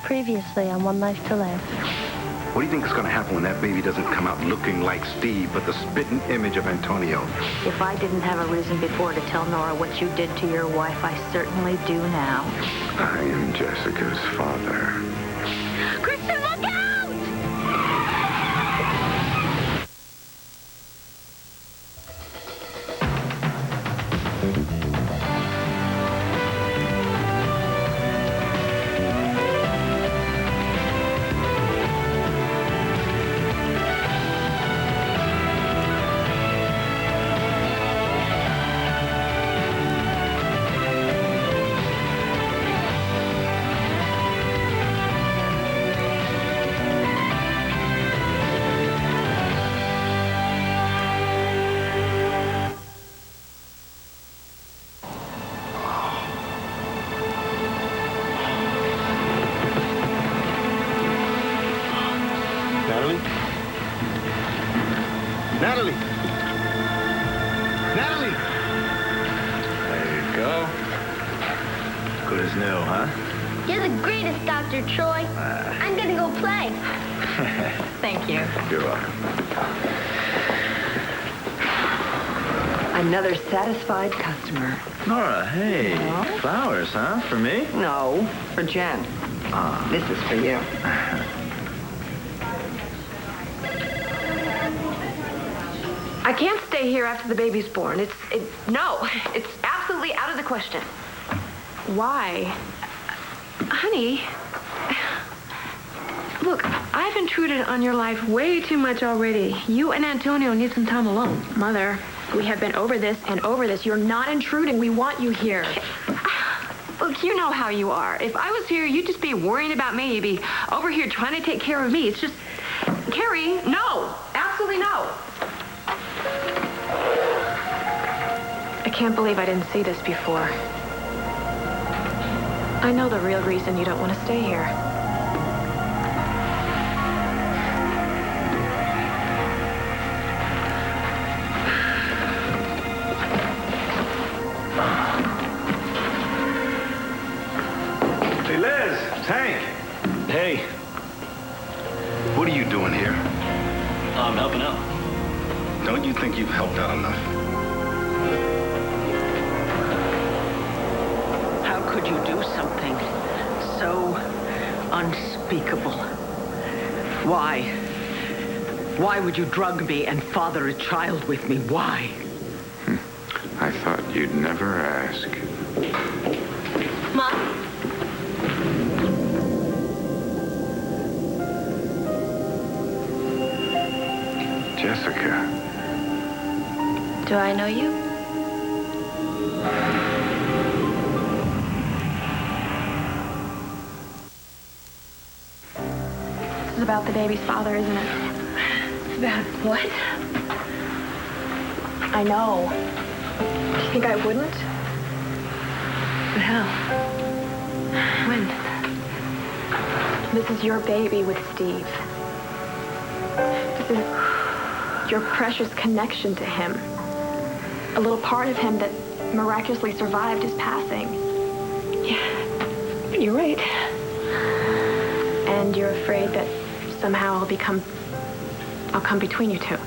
Previously on One Life to Live. What do you think is going to happen when that baby doesn't come out looking like Steve, but the spitting image of Antonio? If I didn't have a reason before to tell Nora what you did to your wife, I certainly do now. I am Jessica's father. Kristen, look out! Natalie! Natalie! There you go. Good as new, huh? You're the greatest, Dr. Troy. I'm gonna go play. Thank you. You're welcome. Another satisfied customer. Nora, hey. Hello? Flowers, huh? For me? No, for Jen. This is for you. I can't stay here after the baby's born. No, it's absolutely out of the question. Why? Honey, look, I've intruded on your life way too much already. You and Antonio need some time alone. Mother, we have been over this and over this. You're not intruding. We want you here. Look, you know how you are. If I was here, you'd just be worrying about me. You'd be over here trying to take care of me. It's just, Carrie, no, absolutely no. I can't believe I didn't see this before. I know the real reason you don't want to stay here. Hey, Liz! Tank! Hey. What are you doing here? I'm helping out. Don't you think you've helped out enough? How could you do something so unspeakable? Why? Why would you drug me and father a child with me? Why? I thought you'd never ask. Mom? Jessica. Do I know you? This is about the baby's father, isn't it? It's about what? I know. Do you think I wouldn't? But how? When? This is your baby with Steve. This is your precious connection to him. A little part of him that miraculously survived his passing. Yeah, you're right. And you're afraid that somehow I'll come between you two.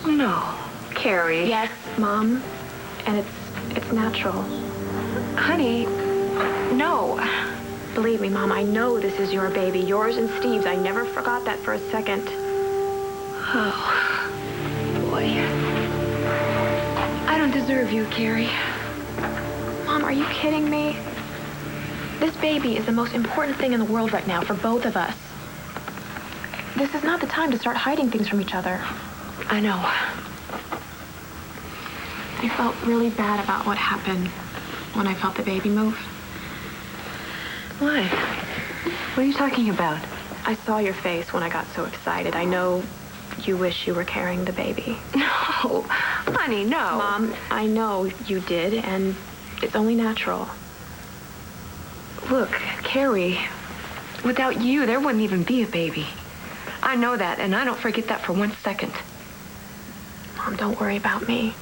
No, Carrie. Yes, Mom. And it's natural. Honey, no. Believe me, Mom, I know this is your baby, yours and Steve's. I never forgot that for a second. Oh, boy. I don't deserve you, Carrie. Mom, are you kidding me? This baby is the most important thing in the world right now for both of us. This is not the time to start hiding things from each other. I know. I felt really bad about what happened when I felt the baby move. Why? What are you talking about? I saw your face when I got so excited. I know you wish you were carrying the baby. No, honey, no. Mom, I know you did, and it's only natural. Look, Carrie, without you, there wouldn't even be a baby. I know that, and I don't forget that for 1 second. Mom, don't worry about me.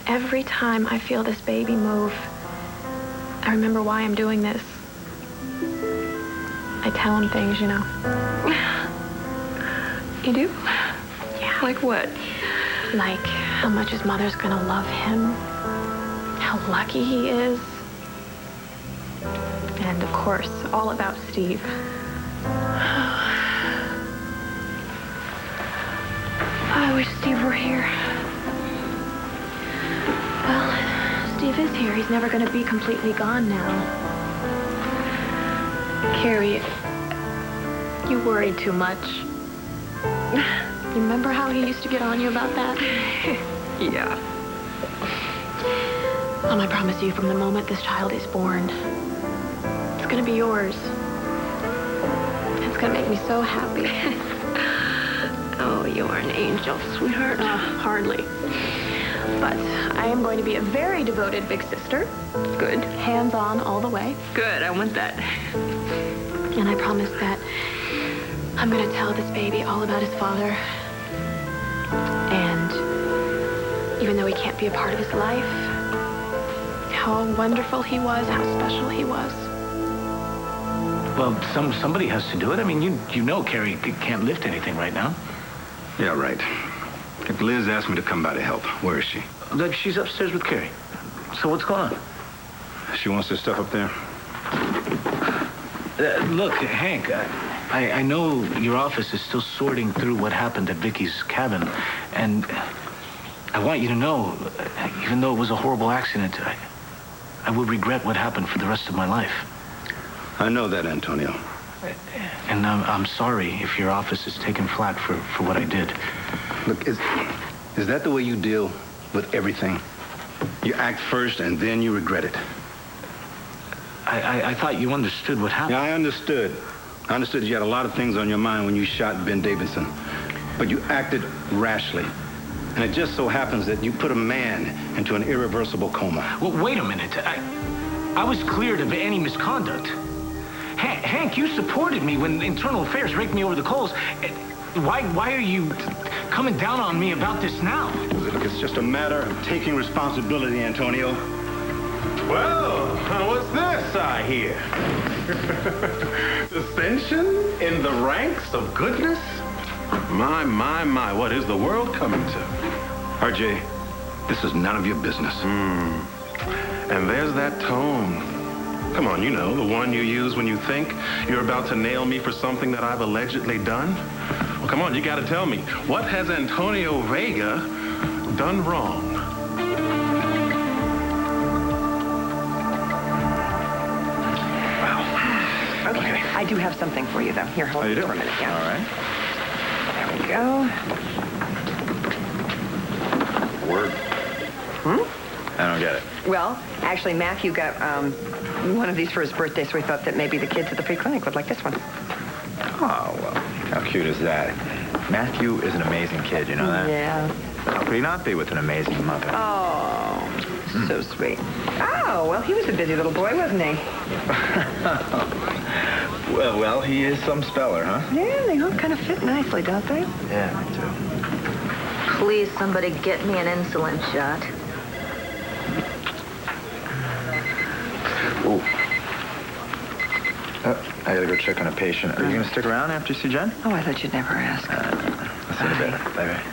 Every time I feel this baby move, I remember why I'm doing this. I tell him things, you know. You do? Yeah. Like what? Like how much his mother's gonna love him, how lucky he is, and of course, all about Steve. I wish Steve were here. Well, Steve is here. He's never gonna be completely gone now. Carrie, you worried too much. You remember how he used to get on you about that? Yeah. Well, I promise you, from the moment this child is born, it's gonna be yours. It's gonna make me so happy. Oh, you're an angel, sweetheart. Hardly. But I am going to be a very devoted big sister. Good. Hands-on all the way. Good, I want that. And I promise that I'm going to tell this baby all about his father. And even though he can't be a part of his life, how wonderful he was, how special he was. Well, somebody has to do it. I mean, you know Carrie can't lift anything right now. Yeah, right. If Liz asked me to come by to help, where is she? Like, she's upstairs with Carrie. So what's going on? She wants this stuff up there? Look, Hank, I know your office is still sorting through what happened at Vicky's cabin, and I want you to know, even though it was a horrible accident, I would regret what happened for the rest of my life. I know that, Antonio. And I'm sorry if your office is taking flack for what I did. Look, is that the way you deal with everything? You act first and then you regret it. I thought you understood what happened. Yeah, I understood. I understood you had a lot of things on your mind when you shot Ben Davidson. But you acted rashly. And it just so happens that you put a man into an irreversible coma. Well, wait a minute. I was cleared of any misconduct. Hank, you supported me when Internal Affairs raked me over the coals. Why are you coming down on me about this now? Look, it's just a matter of taking responsibility, Antonio. Well, what's this I hear? Dissension in the ranks of goodness? My, what is the world coming to? RJ, this is none of your business. And there's that tone. Come on, you know, the one you use when you think you're about to nail me for something that I've allegedly done. Well, come on, you gotta tell me, what has Antonio Vega done wrong? Okay. I do have something for you, though. Here, hold it for a minute. Yeah. All right. There we go. Word. I don't get it. Well, actually, Matthew got one of these for his birthday, so we thought that maybe the kids at the free clinic would like this one. Oh, well, how cute is that? Matthew is an amazing kid, you know that? Yeah. How could he not be with an amazing mother? Oh, so sweet. Oh, well, he was a busy little boy, wasn't he? Well, he is some speller, huh? Yeah, they all kind of fit nicely, don't they? Yeah, me too. Please, somebody get me an insulin shot. Ooh. I gotta go check on a patient. Are you gonna stick around after you see Jen? Oh, I thought you'd never ask. I'll see you in a bit. Bye-bye.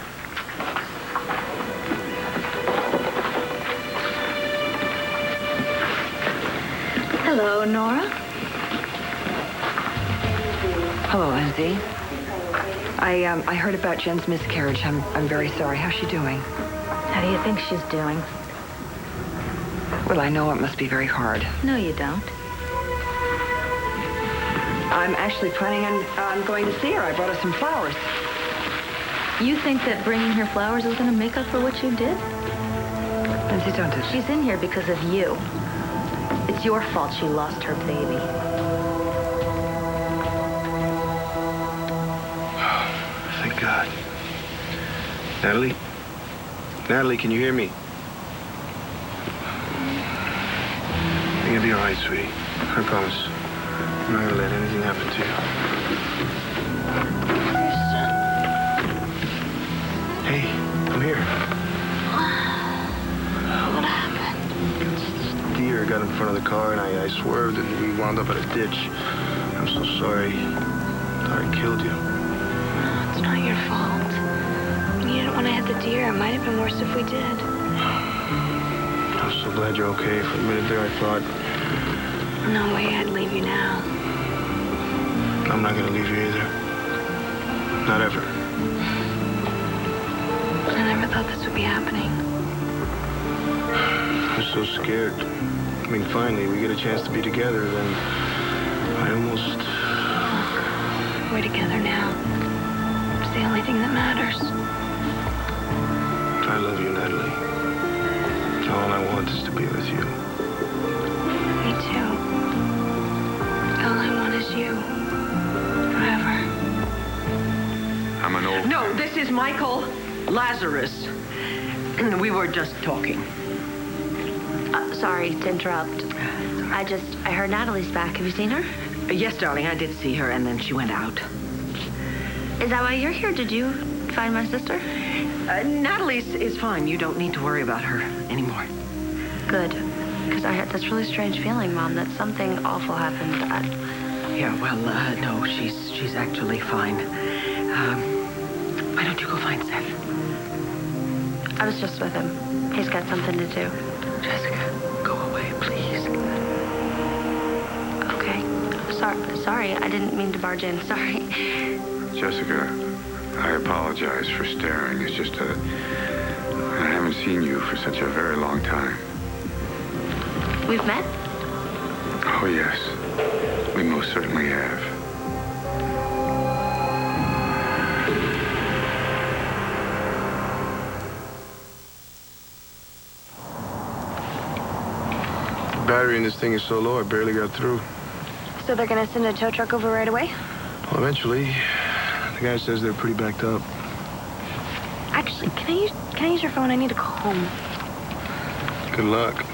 Hello, Nora. Hello, Lindsay. I heard about Jen's miscarriage. I'm very sorry. How's she doing? How do you think she's doing? Well, I know it must be very hard. No, you don't. I'm actually planning on going to see her. I brought her some flowers. You think that bringing her flowers is going to make up for what you did? Lindsay, don't do that. She's in here because of you. It's your fault she lost her baby. Thank God. Natalie? Natalie, can you hear me? You're gonna be all right, sweetie. I promise. I'm not gonna let anything happen to you. Hey, I'm here. What happened? Deer got in front of the car and I swerved and we wound up at a ditch. I'm so sorry. Thought I killed you. It's not your fault. You didn't want to hit the deer. It might have been worse if we did. I'm so glad you're okay. For a minute there, I thought... No way I'd leave you now. I'm not gonna leave you either. Not ever. I never thought this would be happening. I'm so scared. I mean, finally, we get a chance to be together, then I almost... We're together now. It's the only thing that matters. I love you, Natalie. All I want is to be with you. Me too. All I want is you. Forever. I'm an old... No, this is Michael Lazarus. We were just talking. Sorry to interrupt. I heard Natalie's back. Have you seen her? Yes, darling, I did see her, and then she went out. Is that why you're here? Did you find my sister? Natalie is fine. You don't need to worry about her anymore. Good. Because that's really strange feeling, Mom, that something awful happened. Yeah, well, no, she's actually fine. Why don't you go find Seth? I was just with him. He's got something to do. Jessica, go away, please. Okay. Sorry, I didn't mean to barge in. Sorry. Jessica, I apologize for staring. It's just I haven't seen you for such a very long time. We've met? Oh, yes. We most certainly have. The battery in this thing is so low, I barely got through. So they're gonna send a tow truck over right away? Well, eventually, the guy says they're pretty backed up. Actually, can I use your phone? I need to call home. Good luck.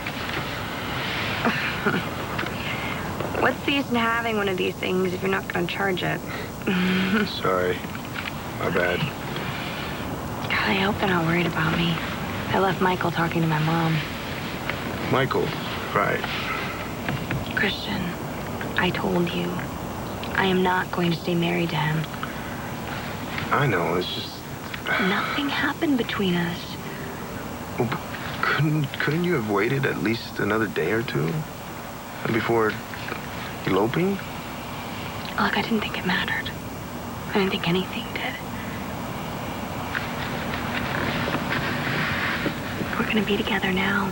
What's the use in having one of these things if you're not gonna charge it? Sorry. My bad. God, I hope they're not worried about me. I left Michael talking to my mom. Michael, right. Christian, I told you. I am not going to stay married to him. I know, it's just... Nothing happened between us. Well, but couldn't you have waited at least another day or two? Before eloping? Look, I didn't think it mattered. I didn't think anything did. We're gonna be together now.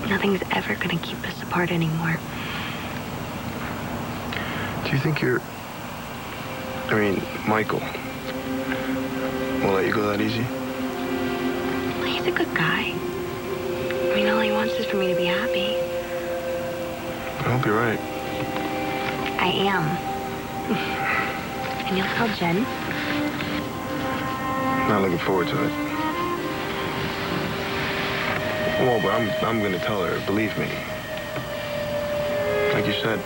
Nothing's ever gonna keep us apart anymore. Do you think Michael will let you go that easy? Well, he's a good guy. I mean, all he wants is for me to be happy. I hope you're right. I am. And you'll tell Jen? Not looking forward to it. Well, but I'm gonna tell her, believe me. Like you said,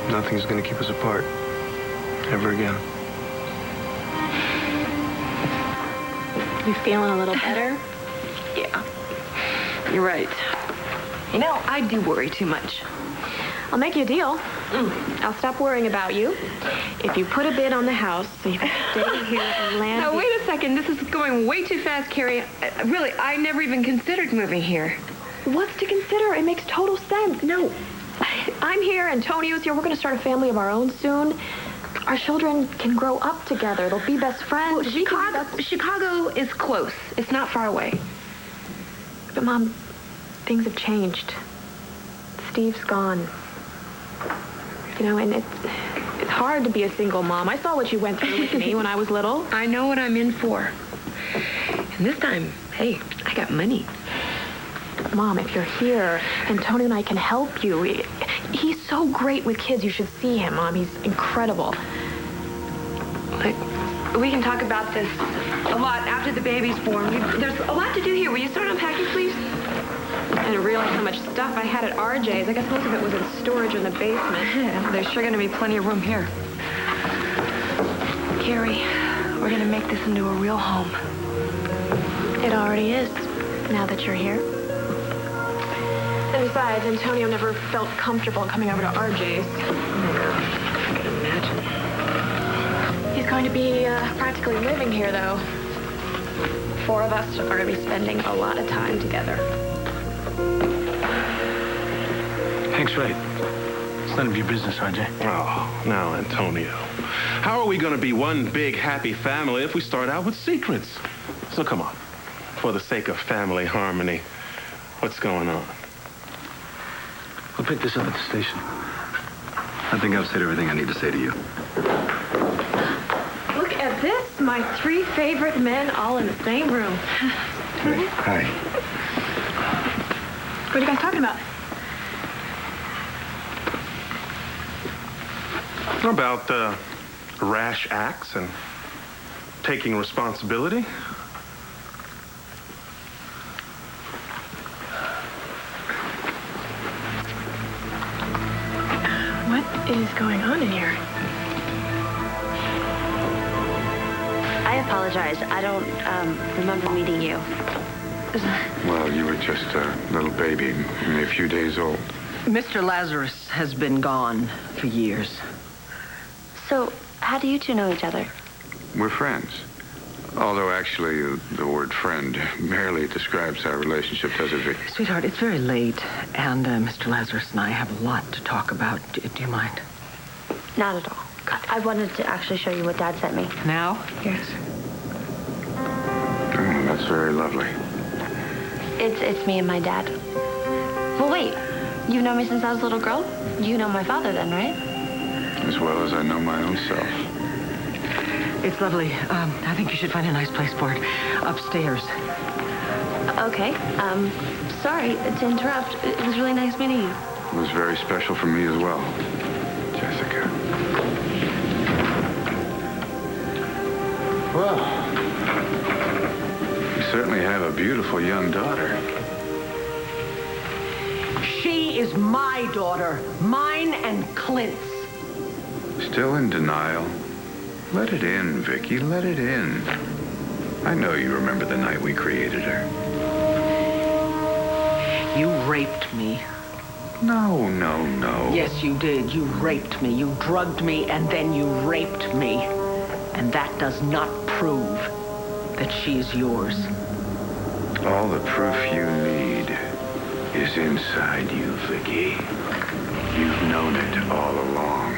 nothing's gonna keep us apart. Ever again. You feeling a little better? Yeah. You're right. You know, I do worry too much. I'll make you a deal. I'll stop worrying about you. If you put a bid on the house, so you can stay here and land... Now, wait a second. This is going way too fast, Carrie. Really, I never even considered moving here. What's to consider? It makes total sense. No. I'm here, Antonio's here. We're going to start a family of our own soon. Our children can grow up together. They'll be best friends. Well, Chicago is close. It's not far away. But, Mom, things have changed. Steve's gone. You know, and it's hard to be a single mom. I saw what you went through with me when I was little. I know what I'm in for. And this time, hey, I got money. Mom, if you're here, Antonio and I can help you. He's so great with kids. You should see him, Mom. He's incredible. Look, we can talk about this a lot after the baby's born. There's a lot to do here. Will you start unpacking, please? I didn't realize how much stuff I had at RJ's. I guess most of it was in storage in the basement. Yeah, there's sure going to be plenty of room here. Carrie, we're going to make this into a real home. It already is, now that you're here. And besides, Antonio never felt comfortable coming over to RJ's. I can imagine. He's going to be practically living here, though. 4 of us are going to be spending a lot of time together. Hank's right. It's none of your business, RJ. Oh, now, Antonio. How are we going to be one big, happy family if we start out with secrets? So come on. For the sake of family harmony, what's going on? We'll pick this up at the station. I think I've said everything I need to say to you. Look at this. My 3 favorite men all in the same room. Hi. What are you guys talking about? About rash acts and taking responsibility. What is going on in here? I apologize. I don't remember meeting you. Well, you were just a little baby, only a few days old. Mr. Lazarus has been gone for years. So, how do you two know each other? We're friends. Although, actually, the word friend barely describes our relationship, does it, Vicky? Sweetheart, it's very late, and Mr. Lazarus and I have a lot to talk about. Do you mind? Not at all. I wanted to actually show you what Dad sent me. Now? Yes. Oh, that's very lovely. It's me and my dad. Well, wait. You've known me since I was a little girl? You know my father then, right? As well as I know my own self. It's lovely. I think you should find a nice place for it. Upstairs. Okay. Sorry to interrupt. It was really nice meeting you. It was very special for me as well, Jessica. Well, you certainly have a beautiful young daughter. She is my daughter. Mine and Clint's. Still in denial? Let it in, Vicky. Let it in. I know you remember the night we created her. You raped me. No. Yes, you did. You raped me. You drugged me, and then you raped me. And that does not prove that she's yours. All the proof you need is inside you, Vicky. You've known it all along.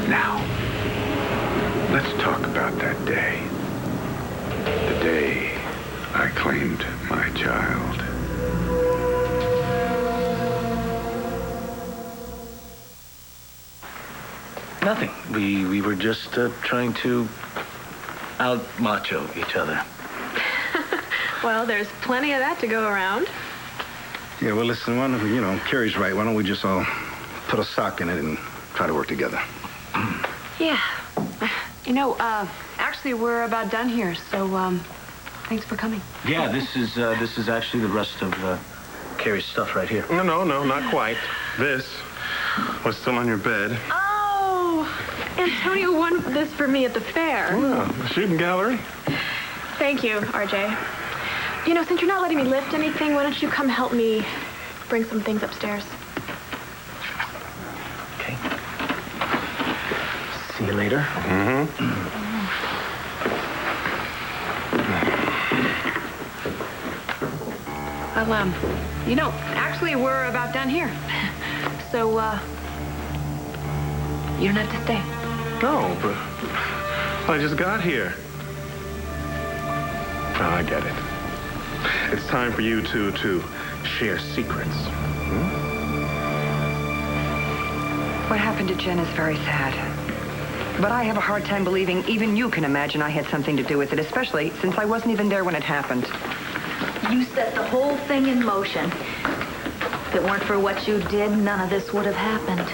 Now, let's talk about that day. The day I claimed my child. Nothing. We were just trying to out-macho each other. Well, there's plenty of that to go around. Yeah, well, listen, why don't we, Carrie's right. Why don't we just all put a sock in it and try to work together? Yeah. Actually, we're about done here, so, thanks for coming. Yeah, this is actually the rest of Carrie's stuff right here. No, not quite. This was still on your bed. Oh, Antonio won this for me at the fair. Well, the shooting gallery. Thank you, RJ. Since you're not letting me lift anything, why don't you come help me bring some things upstairs? Okay. See you later. Well, actually, we're about done here. So, you don't have to stay. No, but I just got here. Oh, I get it. It's time for you two to share secrets. What happened to Jen is very sad. But I have a hard time believing even you can imagine I had something to do with it, especially since I wasn't even there when it happened. You set the whole thing in motion. If it weren't for what you did, none of this would have happened.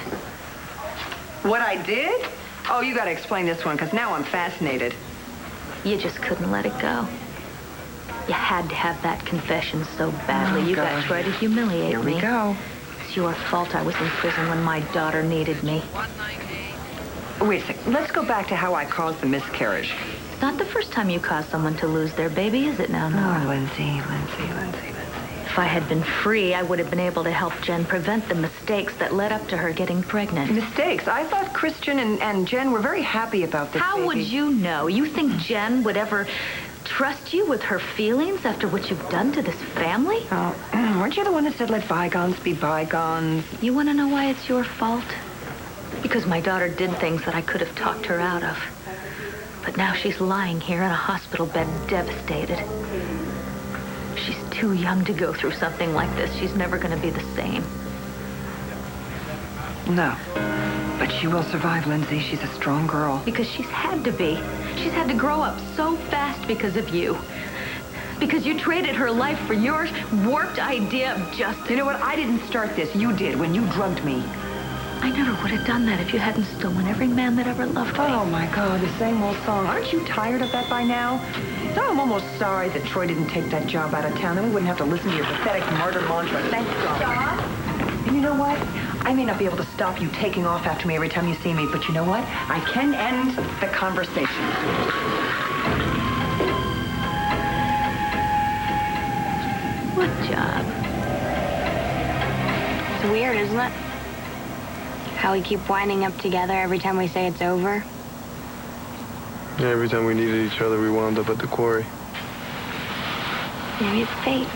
What I did? Oh, you gotta explain this one, because now I'm fascinated. You just couldn't let it go. You had to have that confession so badly. Oh, you God. got to try to humiliate Here me. we go. It's your fault I was in prison when my daughter needed me. Wait a second. Let's go back to how I caused the miscarriage. It's not the first time you caused someone to lose their baby, is it now, Nora? Oh, Lindsay. If I had been free, I would have been able to help Jen prevent the mistakes that led up to her getting pregnant. Mistakes? I thought Christian and Jen were very happy about this How baby. would you know? You think Jen would ever trust you with her feelings after what you've done to this family? Oh, weren't you the one that said let bygones be bygones? You want to know why it's your fault? Because my daughter did things that I could have talked her out of. But now she's lying here in a hospital bed, devastated. She's too young to go through something like this. She's never going to be the same. No. But she will survive, Lindsay. She's a strong girl. Because she's had to be. She's had to grow up so fast because of you. Because you traded her life for your warped idea of justice. You know what? I didn't start this. You did when you drugged me. I never would have done that if you hadn't stolen every man that ever loved me. Oh, my God, the same old song. Aren't you tired of that by now? No, I'm almost sorry that Troy didn't take that job out of town. Then we wouldn't have to listen to your pathetic murder mantra. Thank God. Stop. And you know what? I may not be able to stop you taking off after me every time you see me, but you know what? I can end the conversation. What job? It's weird, isn't it? How we keep winding up together every time we say it's over. Yeah, every time we needed each other, we wound up at the quarry. Maybe it's fate.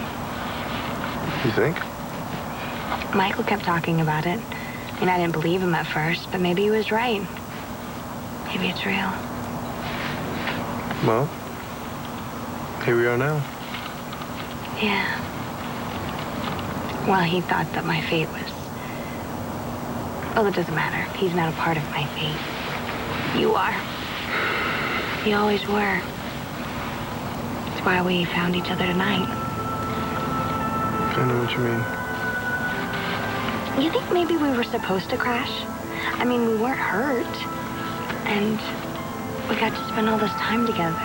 You think? Michael kept talking about it. I mean, I didn't believe him at first, but maybe he was right. Maybe it's real. Well, here we are now. Yeah. Well, he thought that my fate was... Well, it doesn't matter. He's not a part of my fate. You are. You always were. That's why we found each other tonight. I know what you mean. You think maybe we were supposed to crash? I mean, we weren't hurt. And we got to spend all this time together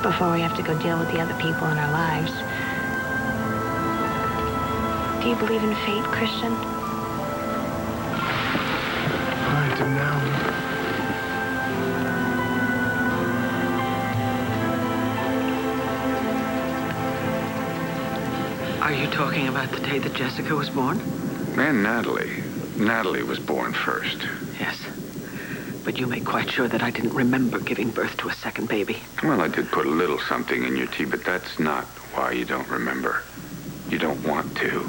before we have to go deal with the other people in our lives. Do you believe in fate, Christian? I do now. Are you talking about the day that Jessica was born? And Natalie. Natalie was born first. Yes. But you made quite sure that I didn't remember giving birth to a second baby. Well, I did put a little something in your tea, but that's not why you don't remember. You don't want to.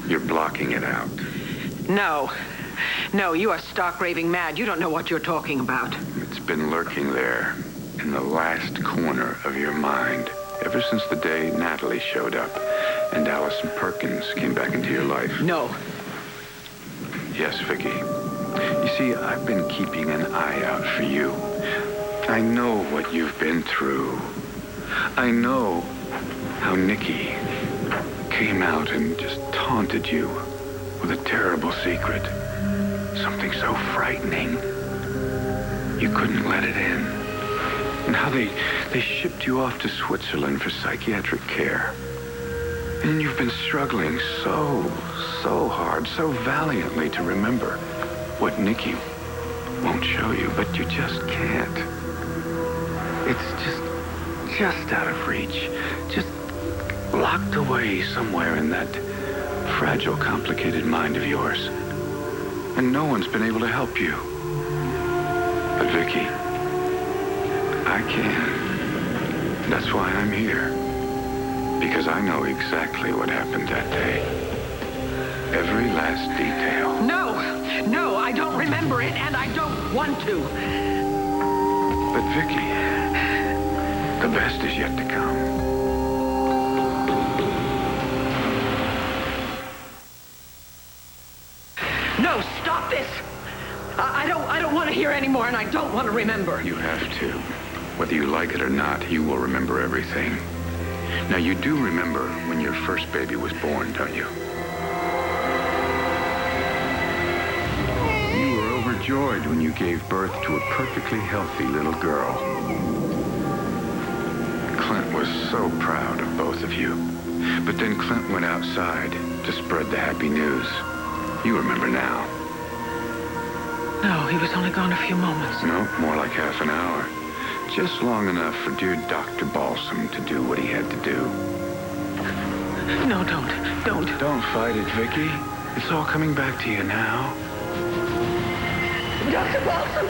You're blocking it out. No. No, you are stark raving mad. You don't know what you're talking about. It's been lurking there, in the last corner of your mind, ever since the day Natalie showed up and Allison Perkins came back into your life. No. Yes, Vicky. You see, I've been keeping an eye out for you. I know what you've been through. I know how Nikki came out and just taunted you with a terrible secret. Something so frightening. You couldn't let it in. And how they shipped you off to Switzerland for psychiatric care. And you've been struggling so hard, so valiantly to remember what Nikki won't show you, but you just can't. It's just out of reach. Just locked away somewhere in that fragile, complicated mind of yours. And no one's been able to help you. But Vicky, I can. That's why I'm here. Because I know exactly what happened that day. Every last detail. No, I don't remember it, and I don't want to. But Vicky, the best is yet to come. No, stop this! I don't want to hear anymore, and I don't want to remember. You have to. Whether you like it or not, you will remember everything. Now, you do remember when your first baby was born, don't you? You were overjoyed when you gave birth to a perfectly healthy little girl. Clint was so proud of both of you. But then Clint went outside to spread the happy news. You remember now. No, he was only gone a few moments. No, more like half an hour. Just long enough for dear Dr. Balsam to do what he had to do. No, don't. Don't fight it, Vicky. It's all coming back to you now. Dr. Balsam,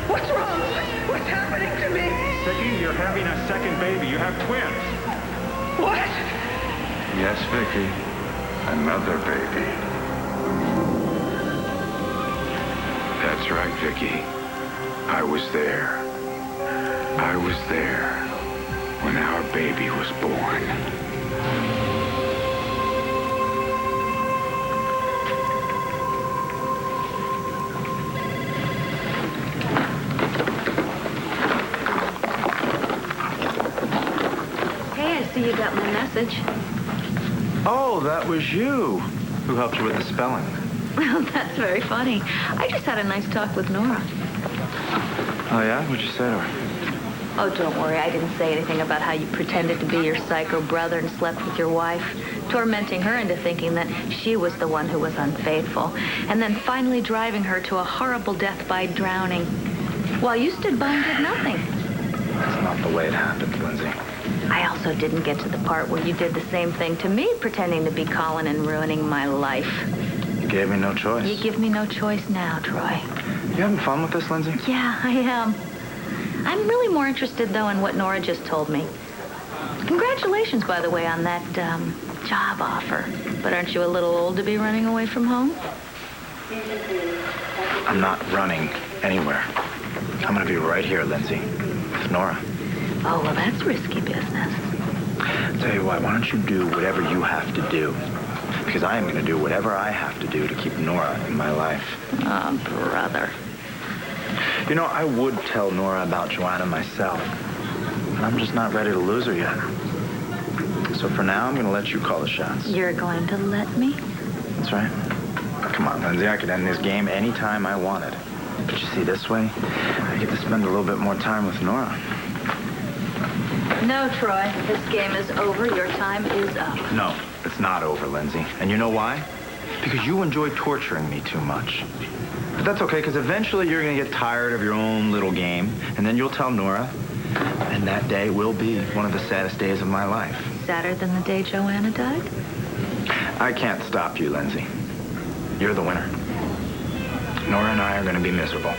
what's wrong? What's happening to me? Vicky, you're having a second baby. You have twins. What? Yes, Vicky. Another baby. That's right, Vicky. I was there. I was there when our baby was born. Hey, I see you got my message. Oh, that was you. Who helped you with the spelling? Well, that's very funny. I just had a nice talk with Nora. Oh, yeah? What'd you say to her? Oh, don't worry. I didn't say anything about how you pretended to be your psycho brother and slept with your wife, tormenting her into thinking that she was the one who was unfaithful, and then finally driving her to a horrible death by drowning, while you stood by and did nothing. That's not the way it happened, Lindsay. I also didn't get to the part where you did the same thing to me, pretending to be Colin and ruining my life. You gave me no choice. You give me no choice now, Troy. You having fun with this, Lindsay? Yeah, I am. I'm really more interested, though, in what Nora just told me. Congratulations, by the way, on that job offer. But aren't you a little old to be running away from home? I'm not running anywhere. I'm going to be right here, Lindsay, with Nora. Oh, well, that's risky business. Tell you what, why don't you do whatever you have to do? Because I am going to do whatever I have to do to keep Nora in my life. Oh, brother. You know, I would tell Nora about Joanna myself. But I'm just not ready to lose her yet. So for now, I'm going to let you call the shots. You're going to let me? That's right. Come on, Lindsay, I could end this game anytime I wanted. But you see, this way, I get to spend a little bit more time with Nora. No, Troy. This game is over. Your time is up. No, it's not over, Lindsay. And you know why? Because you enjoy torturing me too much. But that's okay, because eventually you're going to get tired of your own little game, and then you'll tell Nora, and that day will be one of the saddest days of my life. Sadder than the day Joanna died? I can't stop you, Lindsay. You're the winner. Nora and I are going to be miserable.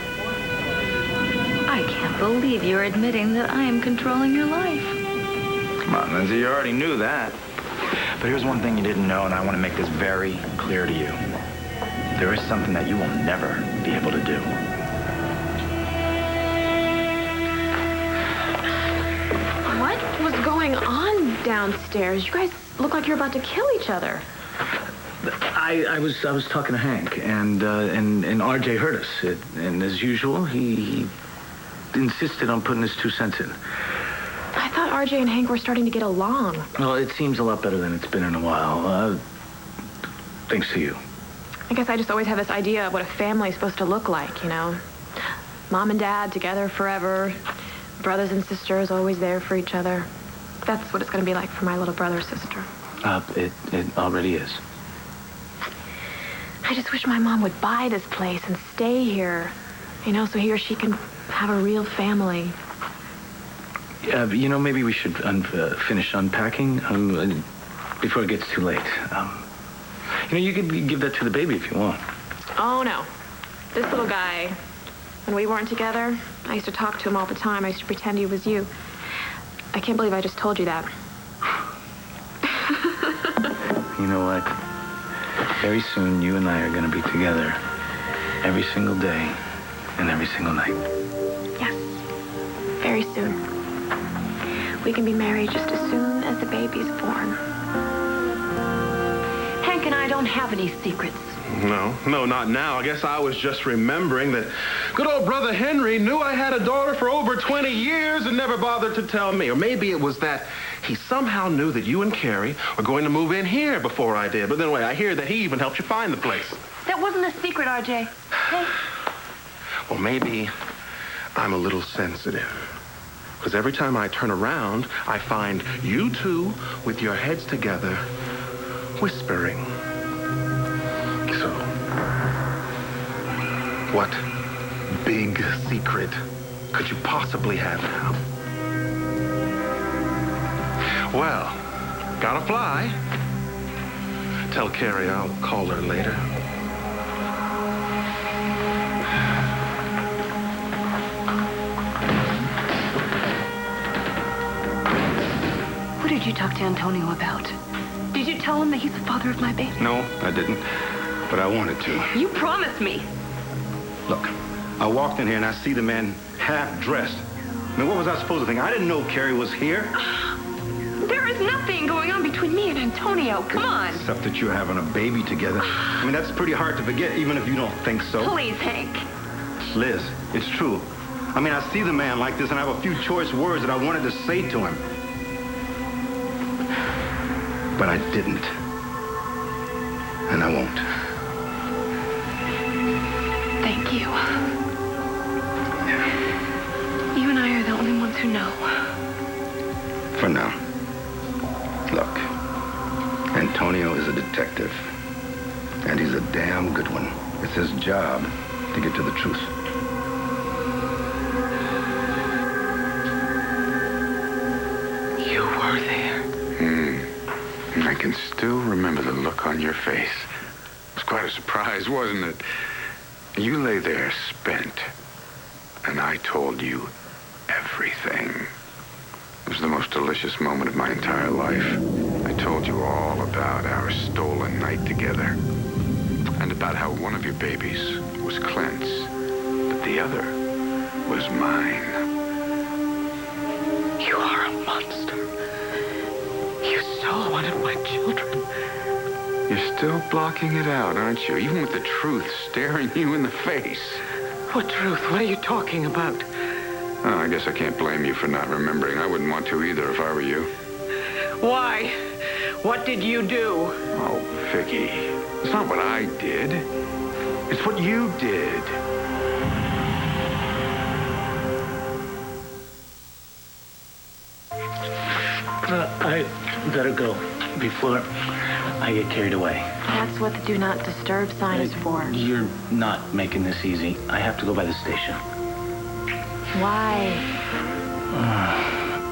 I can't believe you're admitting that I am controlling your life. Come on, Lindsay, you already knew that. But here's one thing you didn't know, and I want to make this very clear to you. There is something that you will never be able to do. What was going on downstairs? You guys look like you're about to kill each other. I was talking to Hank, and RJ heard us. And as usual, he insisted on putting his 2 cents in. I thought RJ and Hank were starting to get along. Well, it seems a lot better than it's been in a while. Thanks to you. I guess I just always have this idea of what a family's supposed to look like, you know? Mom and Dad together forever. Brothers and sisters always there for each other. That's what it's going to be like for my little brother-sister. It already is. I just wish my mom would buy this place and stay here, you know, so he or she can have a real family. You know, maybe we should finish unpacking before it gets too late. You know, you could give that to the baby if you want. Oh, no. This little guy, when we weren't together, I used to talk to him all the time. I used to pretend he was you. I can't believe I just told you that. You know what? Very soon, you and I are going to be together every single day and every single night. Yes. Very soon. We can be married just as soon as the baby's born. Hank and I don't have any secrets. No, not now. I guess I was just remembering that good old brother Henry knew I had a daughter for over 20 years and never bothered to tell me. Or maybe it was that he somehow knew that you and Carrie were going to move in here before I did. But then wait, I hear that he even helped you find the place. That wasn't a secret, RJ. Hey. Well, maybe I'm a little sensitive. Because every time I turn around, I find you two with your heads together, whispering. So, what big secret could you possibly have now? Well, gotta fly. Tell Carrie I'll call her later. What did you talk to Antonio about? Did you tell him that he's the father of my baby? No, I didn't. But I wanted to. You promised me. Look, I walked in here and I see the man half dressed. I mean, what was I supposed to think? I didn't know Carrie was here. There is nothing going on between me and Antonio. Come on. Except that you're having a baby together. I mean, that's pretty hard to forget, even if you don't think so. Please, Hank. Liz, it's true. I mean, I see the man like this, and I have a few choice words that I wanted to say to him. But I didn't. And I won't. Thank you. You and I are the only ones who know. For now. Look, Antonio is a detective. And he's a damn good one. It's his job to get to the truth. You were there. I can still remember the look on your face. It was quite a surprise, wasn't it? You lay there spent, and I told you everything. It was the most delicious moment of my entire life. I told you all about our stolen night together, and about how one of your babies was Clint's, but the other was mine. You are a monster. You stole one of my children. You're still blocking it out, aren't you? Even with the truth staring you in the face. What truth? What are you talking about? Oh, I guess I can't blame you for not remembering. I wouldn't want to either if I were you. Why? What did you do? Oh, Vicky, it's not what I did. It's what you did. I better go before I get carried away. That's what the do not disturb sign is for. You're not making this easy. I have to go by the station. Why?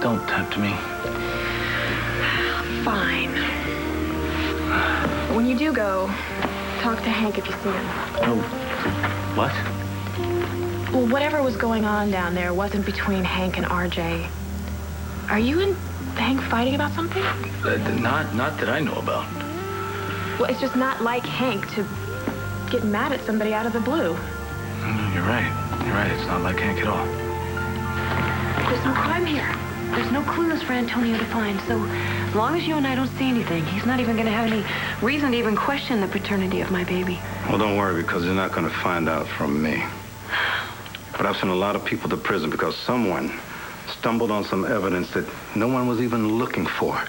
Don't tempt me. Fine. When you do go, talk to Hank if you see him. Oh, what? Well, whatever was going on down there wasn't between Hank and RJ. Are you and Hank fighting about something? Not that I know about. Well, it's just not like Hank to get mad at somebody out of the blue. You're right. You're right. It's not like Hank at all. There's no crime here. There's no clues for Antonio to find. So as long as you and I don't see anything, he's not even going to have any reason to even question the paternity of my baby. Well, don't worry, because he's not going to find out from me. But I've sent a lot of people to prison because someone stumbled on some evidence that no one was even looking for.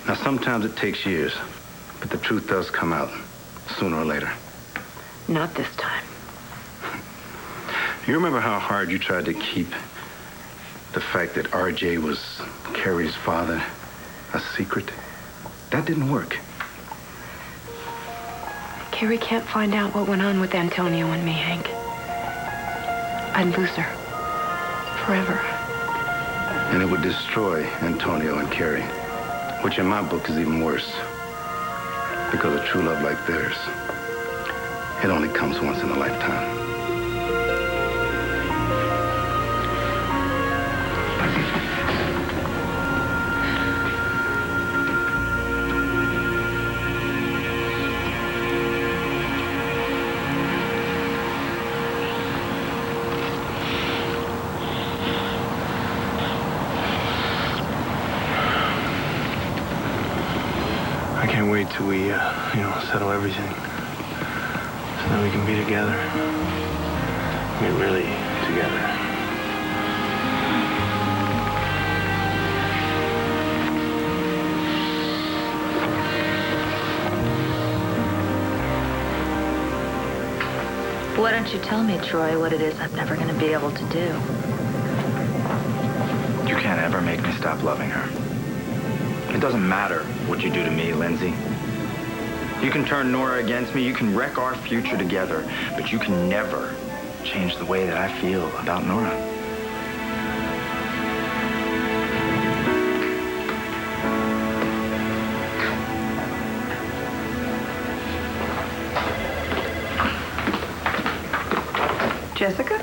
Now, sometimes it takes years, but the truth does come out sooner or later. Not this time. You remember how hard you tried to keep the fact that RJ was Carrie's father a secret? That didn't work. Carrie can't find out what went on with Antonio and me, Hank. I'd lose her. Forever. And it would destroy Antonio and Carrie, which in my book is even worse. Because a true love like theirs, it only comes once in a lifetime. I can't wait till we, settle everything. So that we can be together. I mean, really together. Why don't you tell me, Troy, what it is I'm never going to be able to do? You can't ever make me stop loving her. It doesn't matter what you do to me, Lindsay. You can turn Nora against me, you can wreck our future together, but you can never change the way that I feel about Nora. Jessica?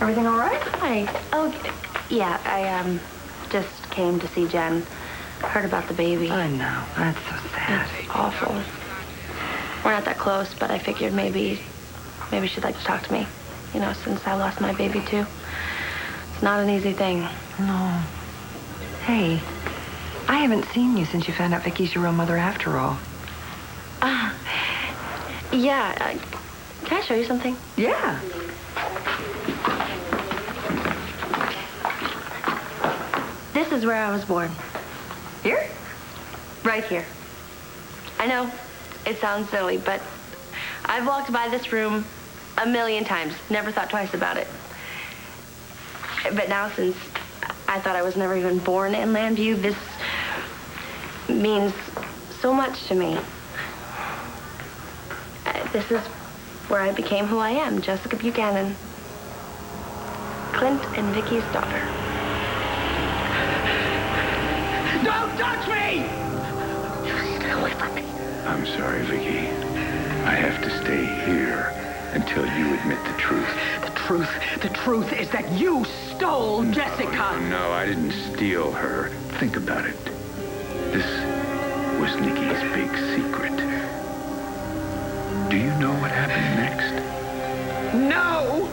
Everything all right? Hi. Oh, yeah, I just came to see Jen. Heard about the baby. I know. That's so sad. It's awful. We're not that close, but I figured maybe she'd like to talk to me. You know, since I lost my baby, too. It's not an easy thing. No. Hey, I haven't seen you since you found out Vicky's your real mother after all. Yeah. Can I show you something? Yeah. This is where I was born. Here? Right here. I know, it sounds silly, but I've walked by this room a million times. Never thought twice about it. But now, since I thought I was never even born in Landview, this means so much to me. This is where I became who I am, Jessica Buchanan. Clint and Vicky's daughter. Don't touch me! You stay away from me. I'm sorry, Vicky. I have to stay here until you admit the truth. The truth is that you stole Jessica. No, I didn't steal her. Think about it. This was Nikki's big secret. Do you know what happened next? No!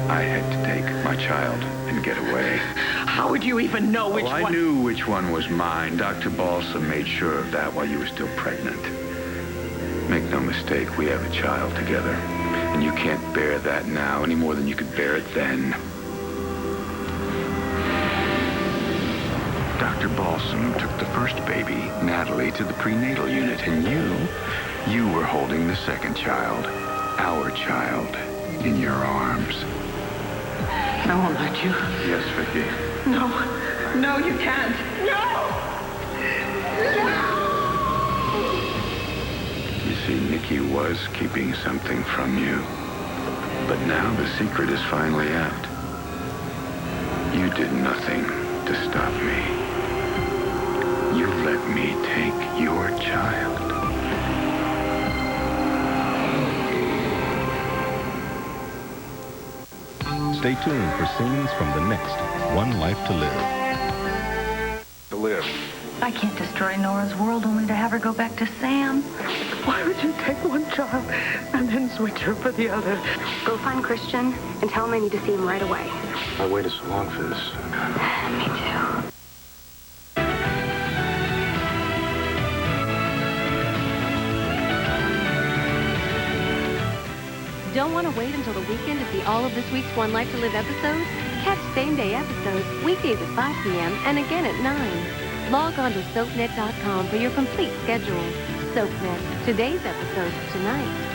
I had to take my child and get away. How would you even know which one? I knew which one was mine. Dr. Balsam made sure of that while you were still pregnant. Make no mistake, we have a child together. And you can't bear that now any more than you could bear it then. Dr. Balsam took the first baby, Natalie, to the prenatal unit, and you were holding the second child, our child, in your arms. I won't let you. Yes, Vicky. No, you can't. No! You see, Nikki was keeping something from you. But now the secret is finally out. You did nothing to stop me. You let me take your child. Stay tuned for scenes from the next One Life to Live. To live. I can't destroy Nora's world only to have her go back to Sam. Why would you take one child and then switch her for the other? Go find Christian and tell him I need to see him right away. I waited so long for this. Me too. Don't want to wait until the weekend to see all of this week's One Life to Live episodes? Catch same-day episodes weekdays at 5 p.m. and again at 9. Log on to SoapNet.com for your complete schedule. SoapNet, today's episodes tonight.